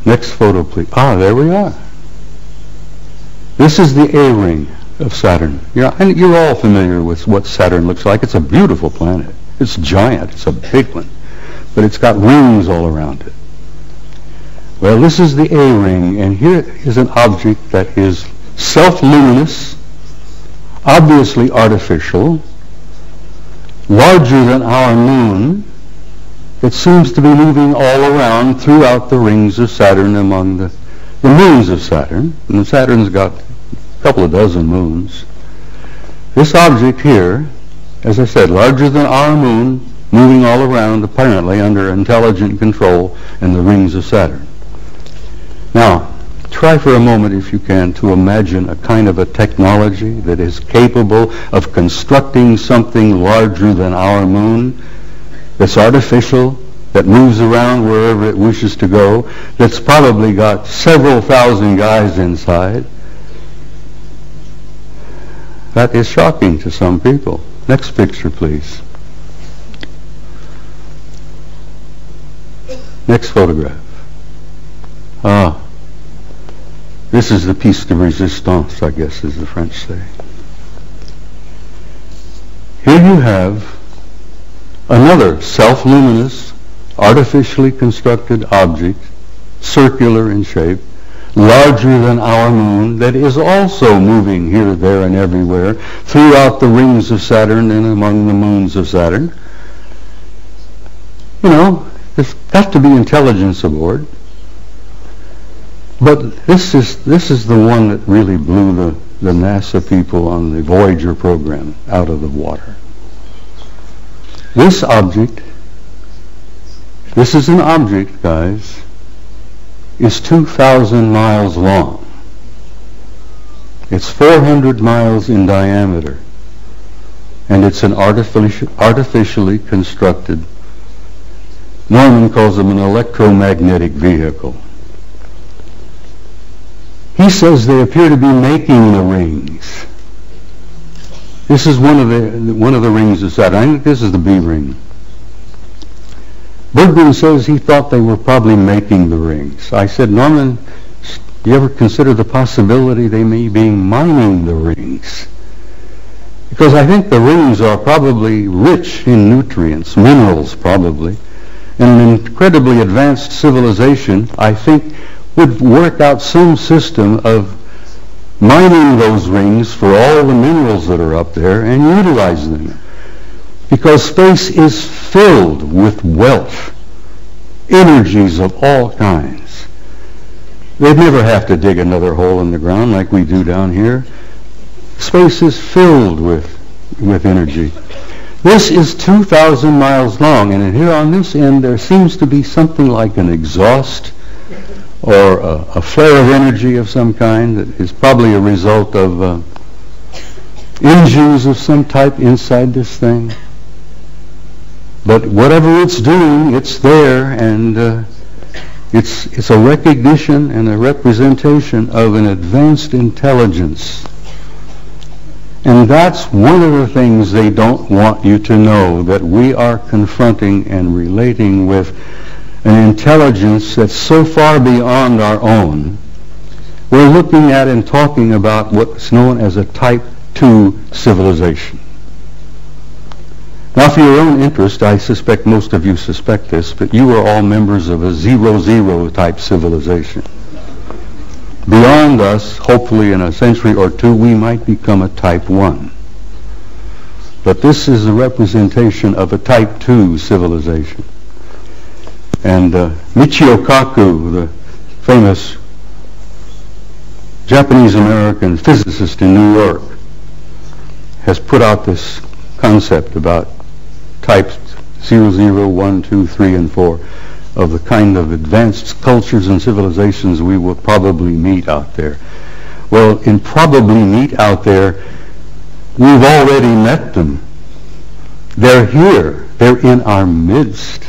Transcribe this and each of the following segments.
Next photo, please. Ah, there we are. This is the A-ring of Saturn. And you're all familiar with what Saturn looks like. It's a beautiful planet. It's giant. It's a big one. But it's got rings all around it. Well, this is the A-ring, and here is an object that is self-luminous, obviously artificial, larger than our moon. It seems to be moving all around throughout the rings of Saturn among the moons of Saturn. And Saturn's got a couple of dozen moons. This object here, as I said, larger than our moon, moving all around, apparently under intelligent control in the rings of Saturn. Now, try for a moment, if you can, to imagine a kind of a technology that is capable of constructing something larger than our moon, that's artificial, that moves around wherever it wishes to go, that's probably got several thousand guys inside. That is shocking to some people. Next picture, please. Next photograph. This is the piece de resistance, I guess, as the French say. Here you have another self-luminous, artificially constructed object, circular in shape, larger than our moon, that is also moving here, there, and everywhere throughout the rings of Saturn and among the moons of Saturn. You know, there's got to be intelligence aboard. But this is the one that really blew the NASA people on the Voyager program out of the water. This object, this is an object, guys, is 2,000 miles long. It's 400 miles in diameter. And it's an artificially constructed, Norman calls them an electromagnetic vehicle. He says they appear to be making the rings. This is one of the rings of Saturn. I think this is the B ring. Bergman says he thought they were probably making the rings. I said, Norman, do you ever consider the possibility they may be mining the rings? Because I think the rings are probably rich in nutrients, minerals probably, and an incredibly advanced civilization, I think, would work out some system of mining those rings for all the minerals that are up there and utilize them. Because space is filled with wealth, energies of all kinds. They'd never have to dig another hole in the ground like we do down here. Space is filled with energy. This is 2,000 miles long, and here on this end there seems to be something like an exhaust or a flare of energy of some kind that is probably a result of engines of some type inside this thing. But whatever it's doing, it's there, and it's a recognition and a representation of an advanced intelligence. And that's one of the things they don't want you to know, that we are confronting and relating with an intelligence that's so far beyond our own. We're looking at and talking about what's known as a Type 2 civilization. Now, for your own interest, I suspect most of you suspect this, but you are all members of a 0-0 type civilization. Beyond us, hopefully in a century or two, we might become a Type 1. But this is a representation of a Type 2 civilization. And Michio Kaku, the famous Japanese-American physicist in New York, has put out this concept about types 0, 1, 2, 3, and 4 of the kind of advanced cultures and civilizations we will probably meet out there. Well, in probably meet out there, we've already met them. They're here. They're in our midst.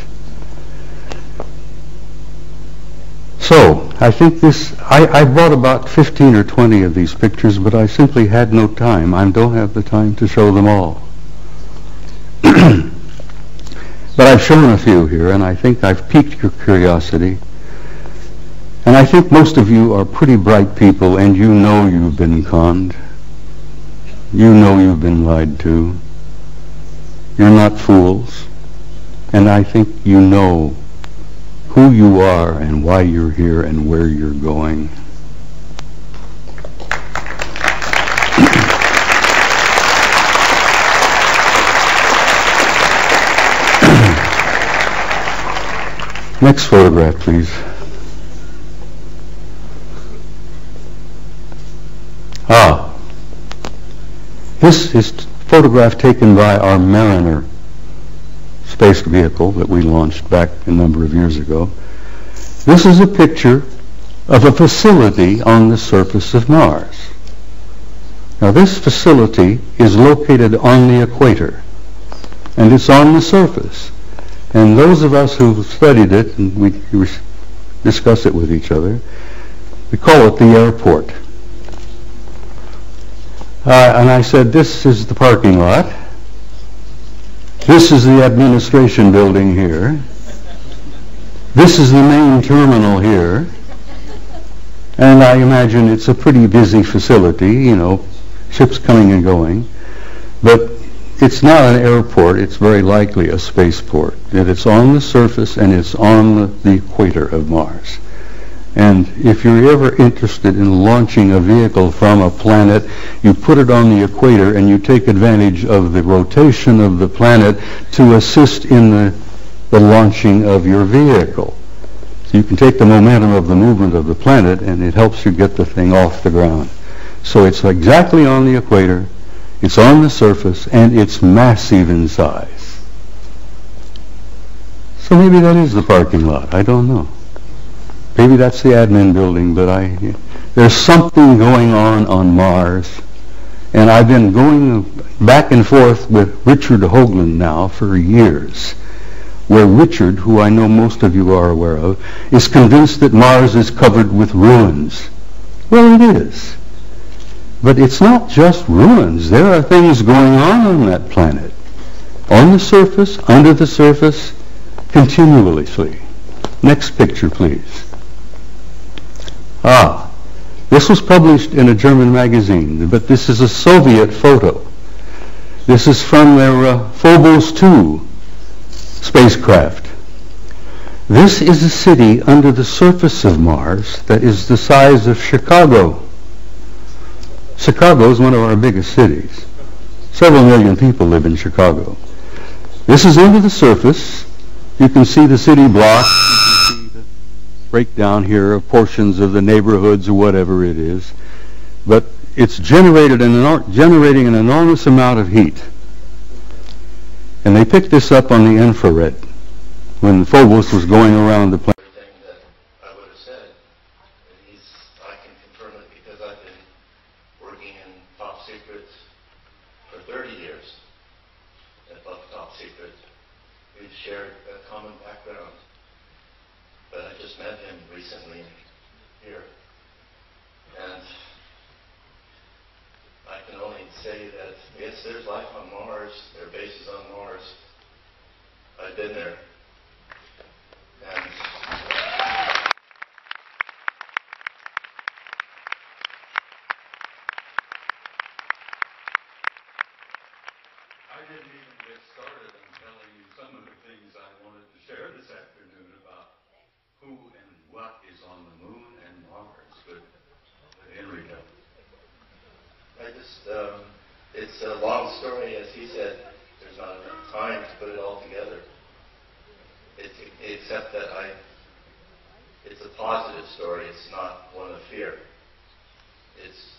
So, I think I brought about 15 or 20 of these pictures, but I simply had no time. I don't have the time to show them all. But I've shown a few here, and I think I've piqued your curiosity. And I think most of you are pretty bright people, and you know you've been conned. You know you've been lied to. You're not fools. And I think you know who you are and why you're here and where you're going. Next photograph, please. This is a photograph taken by our Mariner space vehicle that we launched back a number of years ago. This is a picture of a facility on the surface of Mars. Now, this facility is located on the equator, and it's on the surface. And those of us who've studied it, and we discuss it with each other, we call it the airport. And I said, this is the parking lot. This is the administration building here. This is the main terminal here. And I imagine it's a pretty busy facility, you know, ships coming and going. But it's not an airport, it's very likely a spaceport. And it's on the surface and it's on the equator of Mars. And if you're ever interested in launching a vehicle from a planet, you put it on the equator and you take advantage of the rotation of the planet to assist in the launching of your vehicle. So you can take the momentum of the movement of the planet and it helps you get the thing off the ground. So it's exactly on the equator, it's on the surface, and it's massive in size. So maybe that is the parking lot, I don't know. Maybe that's the admin building, but there's something going on Mars. And I've been going back and forth with Richard Hoagland now for years, where Richard, who I know most of you are aware of, is convinced that Mars is covered with ruins. Well, it is. But it's not just ruins. There are things going on that planet, on the surface, under the surface, continuously. Next picture, please. This was published in a German magazine, but this is a Soviet photo. This is from their Phobos 2 spacecraft. This is a city under the surface of Mars that is the size of Chicago. Chicago is one of our biggest cities. Several million people live in Chicago. This is under the surface. You can see the city blocks. You can see the breakdown here of portions of the neighborhoods or whatever it is. But it's generating an enormous amount of heat. And they picked this up on the infrared when Phobos was going around the planet. Everything that I would have said. And I can confirm it because I've been working in top secret for 30 years. Above top secret. We've shared a common background. But I just met him recently here. And I can only say that, yes, there's life on Mars. There are bases on Mars. I've been there. And I didn't even get started on telling you some of the things I wanted to share this afternoon about who and what is on the moon and Mars with Enrico. It's a long story, as he said. There's not enough time to put it all together. Except that it's a positive story. It's not one of fear. It's